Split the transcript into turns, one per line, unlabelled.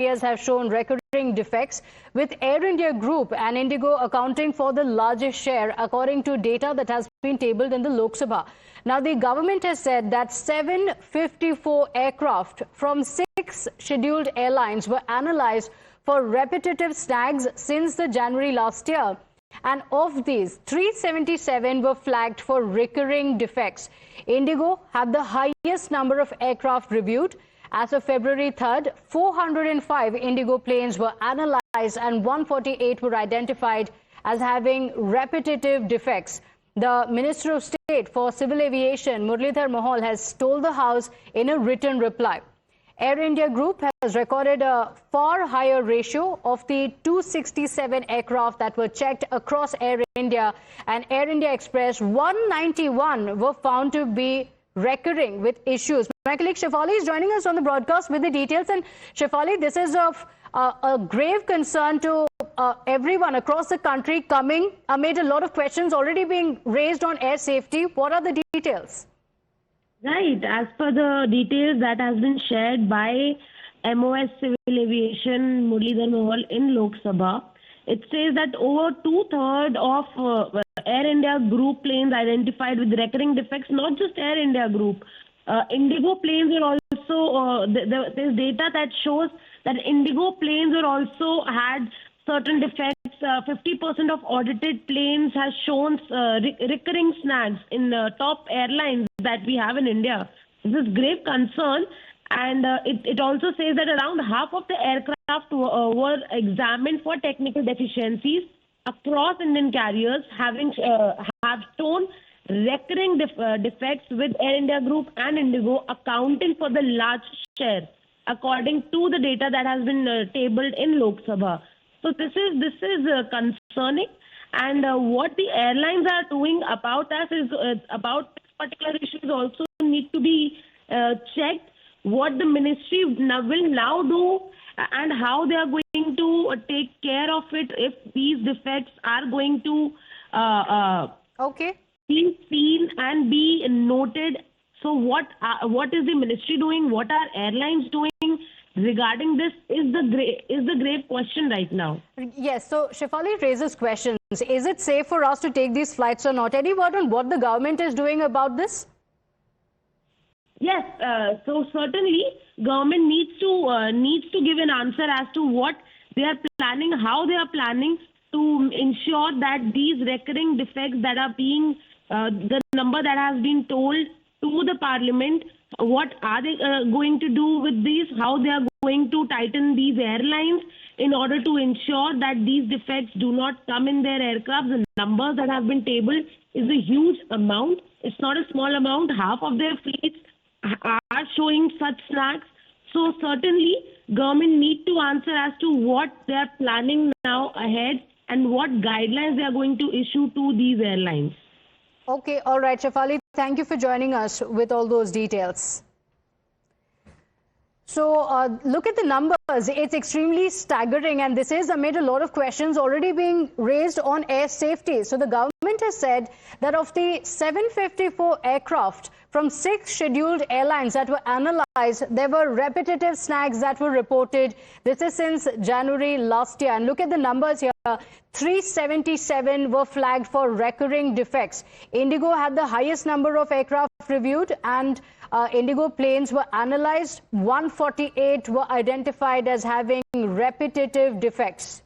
carriers have shown recurring defects, with Air India Group and Indigo accounting for the largest share, according to data that has been tabled in the Lok Sabha. Now, the government has said that 754 aircraft from 6 scheduled airlines were analyzed for repetitive snags since the January last year. And of these, 377 were flagged for recurring defects. Indigo had the highest number of aircraft reviewed. As of February 3rd, 405 Indigo planes were analyzed and 148 were identified as having repetitive defects. The Minister of State for Civil Aviation, Muralidhar Mohol, has told the House in a written reply. Air India Group has recorded a far higher ratio of the 267 aircraft that were checked across Air India and Air India Express. 191 were found to be recurring with issues. My colleague Shefali is joining us on the broadcast with the details. And Shefali, this is of a grave concern to everyone across the country, coming amid a lot of questions already being raised on air safety. What are the details?
Right. As per the details that has been shared by MOS Civil Aviation Muralidhar Mohol in Lok Sabha, it says that over 2/3 of Air India Group planes identified with recurring defects, not just Air India Group. Indigo planes are also, there's data that shows that Indigo planes are also had certain defects. 50% of audited planes has shown recurring snags in top airlines that we have in India. This is grave concern, and it also says that around half of the aircraft were examined for technical deficiencies across Indian carriers, have shown recurring defects, with Air India Group and Indigo accounting for the large share, according to the data that has been tabled in Lok Sabha. So this is concerning, and what the airlines are doing about us is about this particular issues also need to be checked. What the ministry will now do and how they are going to take care of it if these defects are going to be seen and be noted. So what is the ministry doing? What are airlines doing regarding this is the grave question right now.
Yes, so Shefali raises questions. Is it safe for us to take these flights or not? Any word on what the government is doing about this?
Yes, so certainly government needs to give an answer as to what they are planning, how they are planning to ensure that these recurring defects that are being the number that has been told to the parliament, what are they going to do with these, how they are going to tighten these airlines in order to ensure that these defects do not come in their aircraft. The numbers that have been tabled is a huge amount. It's not a small amount. Half of their fleets are showing such snags. So certainly government need to answer as to what they are planning now ahead and what guidelines they are going to issue to these airlines.
Okay, all right, Shefali, thank you for joining us with all those details. So look at the numbers. It's extremely staggering, and this is amid a lot of questions already being raised on air safety. So the government has said that of the 754 aircraft from 6 scheduled airlines that were analyzed, there were repetitive snags that were reported. This is since January last year. And look at the numbers here. 377 were flagged for recurring defects. Indigo had the highest number of aircraft reviewed, and Indigo planes were analyzed. 148 were identified as having repetitive defects.